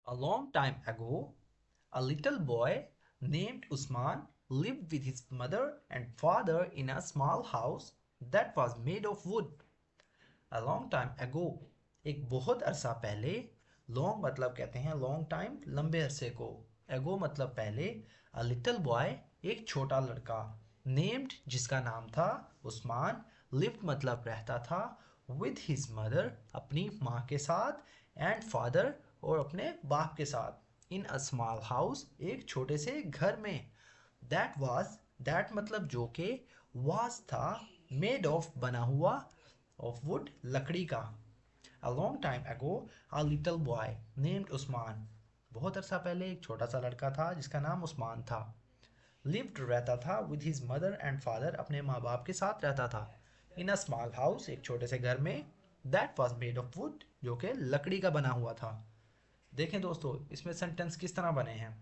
A long time ago, a little boy named Usman lived with his mother and father in a small house that was made of wood. A long time ago, एक बहुत अरसा पहले, long मतलब कहते हैं long time, लंबे अरसे को, ago मतलब पहले, a little boy एक छोटा लड़का, named जिसका नाम था उस्मान, lived मतलब रहता था, with his mother अपनी माँ के साथ, and father और अपने बाप के साथ, in a small house एक छोटे से घर में. That मतलब जो के, was था, made of बना हुआ, of wood लकड़ी का. A long time ago, a little boy named Usman. बहुत अरसा पहले एक छोटा सा लड़का था जिसका नाम उस्मान था. Lived रहता था with his mother and father अपने माँ बाप के साथ रहता था. In a small house एक छोटे से घर में. That was made of wood जो कि लकड़ी का बना हुआ था. देखें दोस्तों इसमें सेंटेंस किस तरह बने हैं.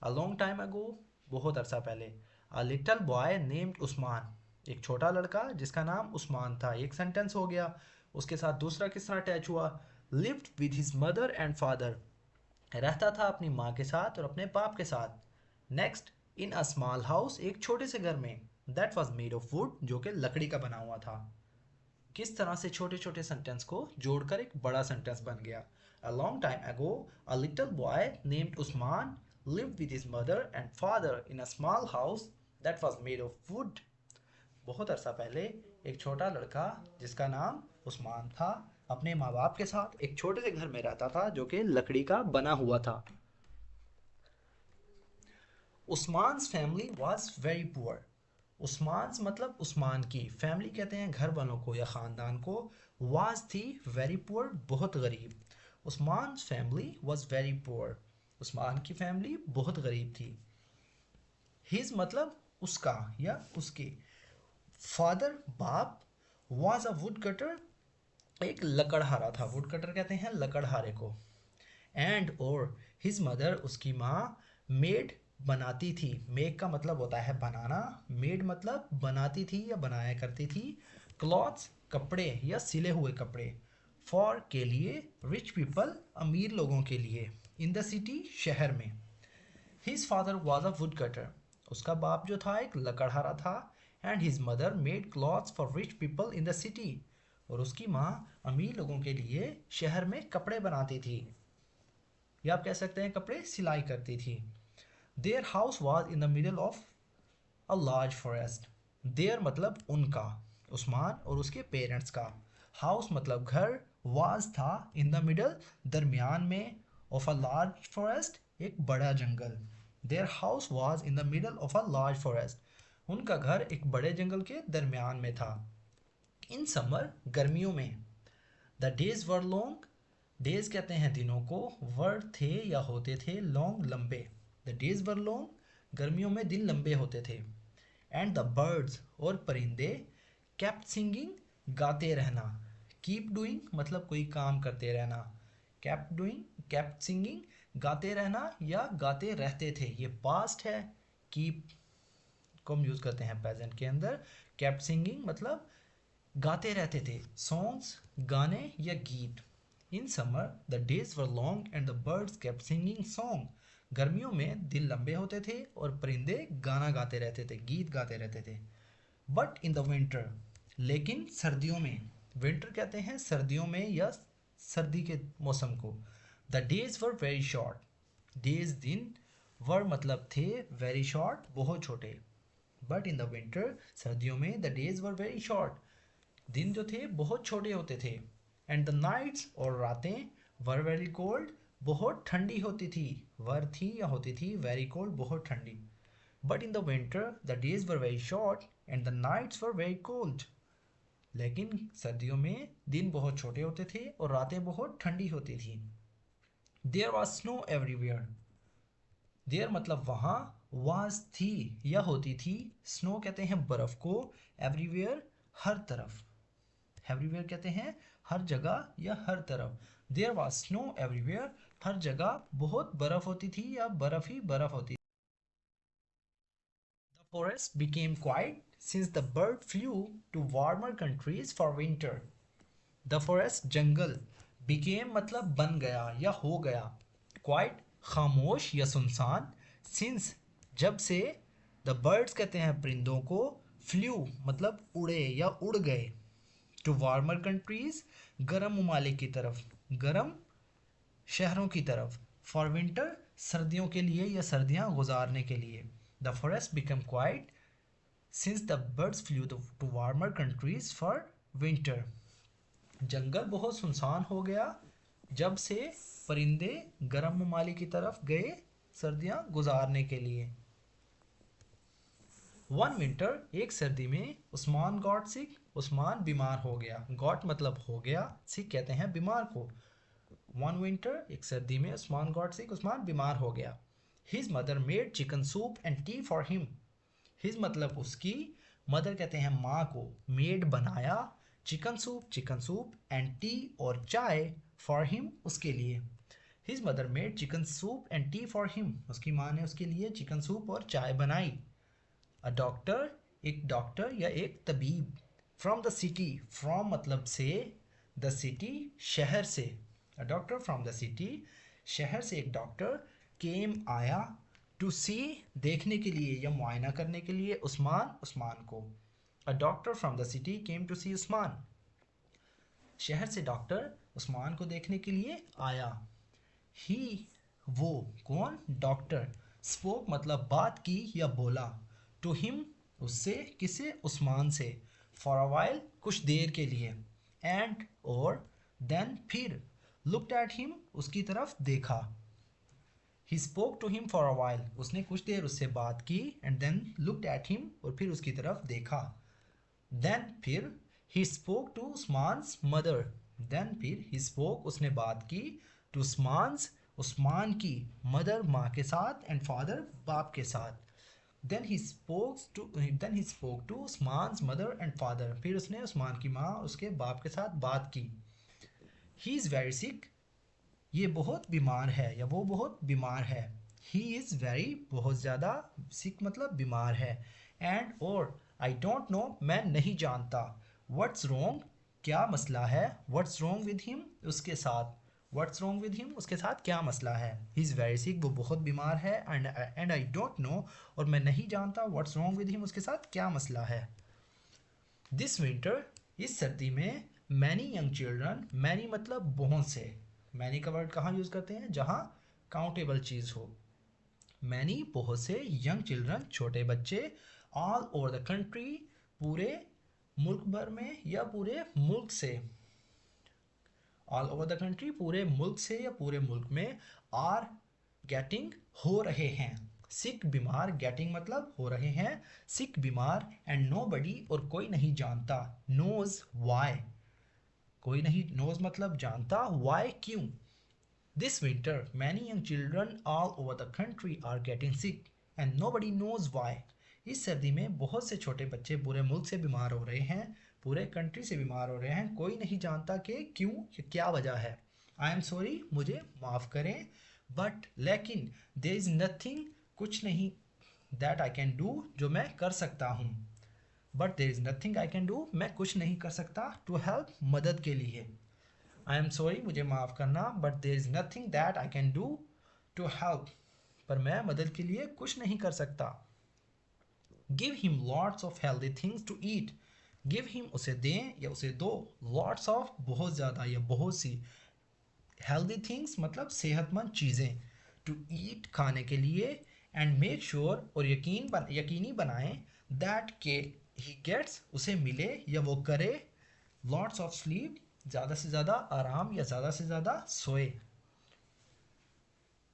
A long time ago बहुत अरसा पहले. A little boy named Usman एक छोटा लड़का जिसका नाम उस्मान था. एक सेंटेंस हो गया. उसके साथ दूसरा किस तरह अटैच हुआ. Lived with his mother and father रहता था अपनी माँ के साथ और अपने बाप के साथ. Next, in a small house एक छोटे से घर में. That was made of would जो कि लकड़ी का बना हुआ था. किस तरह से छोटे छोटे सेंटेंस को जोड़कर एक बड़ा सेंटेंस बन गया. A long time ago a little boy named Usman lived with his mother and father in a small house that was made of wood. बहुत अरसा पहले एक छोटा लड़का जिसका नाम उस्मान था अपने माँ बाप के साथ एक छोटे से घर में रहता था जो कि लकड़ी का बना हुआ था. उस्मान्स फैमिली वॉज वेरी पुअर. उस्मान्स मतलब उस्मान की, फैमिली कहते हैं घर वालों को या ख़ानदान को. वाज थी, वेरी पुअर बहुत गरीब. Usman's family was very poor. Usman की फैमिली बहुत गरीब थी. हिज मतलब उसका या उसके. फादर बाप. वाज अ वुड कटर एक लकड़हारा था. वुड कटर कहते हैं लकड़हारे को. एंड और हिज मदर उसकी माँ मेड बनाती थी. मेक का मतलब होता है बनाना. मेड मतलब बनाती थी या बनाया करती थी. क्लॉथ्स कपड़े या सिले हुए कपड़े. फॉर के लिए. रिच पीपल अमीर लोगों के लिए. इन द सिटी शहर में. His father was a would cutter उसका बाप जो था एक लकड़हारा था. And his mother made clothes for rich people in the city और उसकी माँ अमीर लोगों के लिए शहर में कपड़े बनाती थी या आप कह सकते हैं कपड़े सिलाई करती थी. Their house was in the middle of a large forest. Their मतलब उनका, उस्मान और उसके पेरेंट्स का. हाउस मतलब घर. वाज था, इन द मिडल दरमियान में, ऑफ अ लार्ज फॉरेस्ट एक बड़ा जंगल. Their house was in the middle of a large forest. उनका घर एक बड़े जंगल के दरमियान में था. इन समर गर्मियों में. The days were long. Days कहते हैं दिनों को. वर थे या होते थे. लॉन्ग लंबे. द डेज वर लॉन्ग गर्मियों में दिन लंबे होते थे. एंड द बर्ड्स और परिंदे. केप्ट सिंगिंग गाते रहना. कीप डूइंग मतलब कोई काम करते रहना. केप्ट डूइंग, केप्ट सिंगिंग गाते रहना या गाते रहते थे. ये पास्ट है. कीप को हम यूज़ करते हैं प्रेजेंट के अंदर. केप्ट सिंगिंग मतलब गाते रहते थे. सॉन्ग्स गाने या गीत. In summer the days were long and the birds kept singing song. गर्मियों में दिन लंबे होते थे और परिंदे गाना गाते रहते थे, गीत गाते रहते थे. बट इन द विंटर लेकिन सर्दियों में. विंटर कहते हैं सर्दियों में या सर्दी के मौसम को. The days were very short. Days दिन. वर मतलब थे, वेरी शॉर्ट बहुत छोटे. बट इन द विंटर सर्दियों में the days were very short. दिन जो थे बहुत छोटे होते थे. एंड द नाइट्स और रातें वर वेरी कोल्ड बहुत ठंडी होती थी. वर थी या होती थी, वेरी कोल्ड बहुत ठंडी. But in the winter the days were very short and the nights were very cold. लेकिन सर्दियों में दिन बहुत छोटे होते थे और रातें बहुत ठंडी होती थी. There was snow everywhere. There मतलब वहाँ. वाज थी या होती थी. स्नो कहते हैं बर्फ को. एवरीवेयर हर तरफ. एवरीवेयर कहते हैं हर जगह या हर तरफ. देयर वॉज स्नो एवरीवेयर हर जगह बहुत बर्फ होती थी या बर्फ ही बर्फ होती थी. The forest became quiet since the bird flew to warmer countries for winter. The forest jungle. became मतलब बन गया या हो गया. क्वाइट खामोश या सुनसान, सिंस जब से, द बर्ड्स कहते हैं परिंदों को, फ्लू मतलब उड़े या उड़ गए, टू वार्मर कंट्रीज गर्म ममालिक की तरफ, गर्म शहरों की तरफ, फॉर विंटर सर्दियों के लिए या सर्दियां गुजारने के लिए, the forest become quiet since the birds flew to warmer countries for winter. जंगल बहुत सुनसान हो गया जब से परिंदे गर्म ममालिक की तरफ गए सर्दियां गुजारने के लिए। वन विंटर एक सर्दी में, उस्मान गॉट सिक उस्मान बीमार हो गया, गॉट मतलब हो गया, सिक कहते हैं बीमार को। वन विंटर एक सर्दी में, उस्मान गॉट सिक उस्मान बीमार हो गया। His mother made chicken soup and T for him, his मतलब उसकी, मदर कहते हैं माँ को, मेड बनाया, चिकन सूप एंड टी और चाय, फॉर हिम उसके लिए। His mother made chicken soup and T for him, उसकी माँ ने उसके लिए चिकन सूप और चाय बनाई। अ डॉक्टर एक डॉक्टर या एक तबीब, फ्रॉम द सिटी फ्रॉम मतलब से, द सिटी शहर से, अ डॉक्टर फ्रॉम द सिटी शहर से एक डॉक्टर, केम आया, टू सी देखने के लिए या मुआयना करने के लिए, उस्मान को। A doctor from the city came to see Usman, शहर से डॉक्टर उस्मान को देखने के लिए आया। ही वो कौन, डॉक्टर, स्पोक मतलब बात की या बोला, टू हिम उससे, किसे, उस्मान से, फॉर अ वाइल कुछ देर के लिए, एंड और, देन फिर, लुक्ड एट हिम उसकी तरफ देखा। He spoke to him for a while उसने कुछ देर उससे बात की, and then looked at him और फिर उसकी तरफ देखा। देन फिर, he spoke to Usman's mother, then फिर ही स्पोक उसने बात की, टू उस्मान्स उस्मान की, मदर माँ के साथ, एंड फादर बाप के साथ। Then he spoke to Usman's mother and father, फिर उसने उस्मान की माँ उसके बाप के साथ बात की। ही इज़ वेरी सिक ये बहुत बीमार है या वो बहुत बीमार है। ही इज़ वेरी बहुत ज़्यादा, सिक मतलब बीमार है, एंड और, आई डोंट नो मैं नहीं जानता, व्हाट्स रॉन्ग क्या मसला है, व्हाट्स रॉन्ग विद हिम उसके साथ, व्हाट्स रॉन्ग विद हिम उसके साथ क्या मसला है। ही इज़ वेरी सिक वो बहुत बीमार है, एंड आई डोंट नो और मैं नहीं जानता, व्हाट्स रॉन्ग विद हिम उसके साथ क्या मसला है। दिस विंटर इस सर्दी में, मैनी यंग चिल्ड्रन, मैनी मतलब बहुत से, मैनी का वर्ड कहाँ यूज़ करते हैं, जहाँ काउंटेबल चीज़ हो। मैनी बहुत से, यंग चिल्ड्रन छोटे बच्चे, ऑल ओवर द कंट्री पूरे मुल्क भर में या पूरे मुल्क से, ऑल ओवर द कंट्री पूरे मुल्क से या पूरे मुल्क में, आर गेटिंग हो रहे हैं, सिक बीमार, गेटिंग मतलब हो रहे हैं, सिक बीमार, एंड नो बडी और कोई नहीं जानता, नोज वाई कोई नहीं, नोज मतलब जानता, वाई क्यों। This winter many young children all over the country are getting sick and nobody knows why, इस सर्दी में बहुत से छोटे बच्चे पूरे मुल्क से बीमार हो रहे हैं, पूरे कंट्री से बीमार हो रहे हैं, कोई नहीं जानता कि क्यों, क्या वजह है। आई एम सॉरी मुझे माफ़ करें, बट लेकिन, देयर इज़ नथिंग कुछ नहीं, दैट आई कैन डू जो मैं कर सकता हूँ, but there is nothing I can do मैं कुछ नहीं कर सकता, टू हेल्प मदद के लिए। आई एम सॉरी मुझे माफ़ करना, but there is nothing that I can do to help पर मैं मदद के लिए कुछ नहीं कर सकता। Give him lots of healthy things to eat, give him उसे दें या उसे दो, लॉट्स ऑफ बहुत ज़्यादा या बहुत सी, हेल्दी थिंग्स मतलब सेहतमंद चीज़ें, टू ईट खाने के लिए, एंड मेक श्योर और यकीनी बनाएं, दैट के ही गेट्स उसे मिले या वो करे, लॉट्स ऑफ स्लीप ज़्यादा से ज़्यादा आराम या ज़्यादा से ज़्यादा सोए।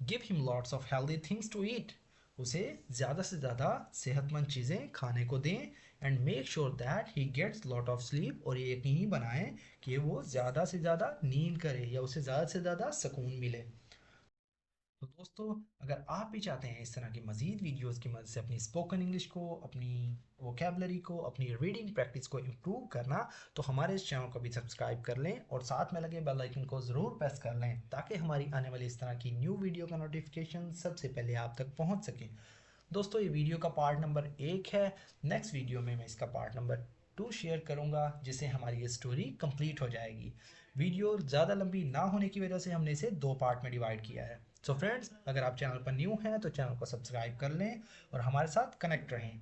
Give him lots of healthy things to eat उसे ज़्यादा से ज़्यादा सेहतमंद चीज़ें खाने को दें, and make sure that he gets lot of sleep और ये यकीनी बनाएं कि वो ज़्यादा से ज़्यादा नींद करे या उसे ज़्यादा से ज़्यादा सुकून मिले। तो दोस्तों, अगर आप भी चाहते हैं इस तरह की मज़ीद वीडियोस की मदद से अपनी स्पोकन इंग्लिश को, अपनी वोकेबलरी को, अपनी रीडिंग प्रैक्टिस को इम्प्रूव करना, तो हमारे इस चैनल को भी सब्सक्राइब कर लें और साथ में लगे बेल आइकन को ज़रूर प्रेस कर लें, ताकि हमारी आने वाली इस तरह की न्यू वीडियो का नोटिफिकेशन सबसे पहले आप तक पहुँच सके। दोस्तों, ये वीडियो का पार्ट नंबर 1 है। नेक्स्ट वीडियो में मैं इसका पार्ट नंबर 2 शेयर करूँगा, जिससे हमारी ये स्टोरी कंप्लीट हो जाएगी। वीडियो ज़्यादा लंबी ना होने की वजह से हमने इसे 2 पार्ट में डिवाइड किया है। सो फ्रेंड्स, अगर आप चैनल पर न्यू हैं तो चैनल को सब्सक्राइब कर लें और हमारे साथ कनेक्ट रहें।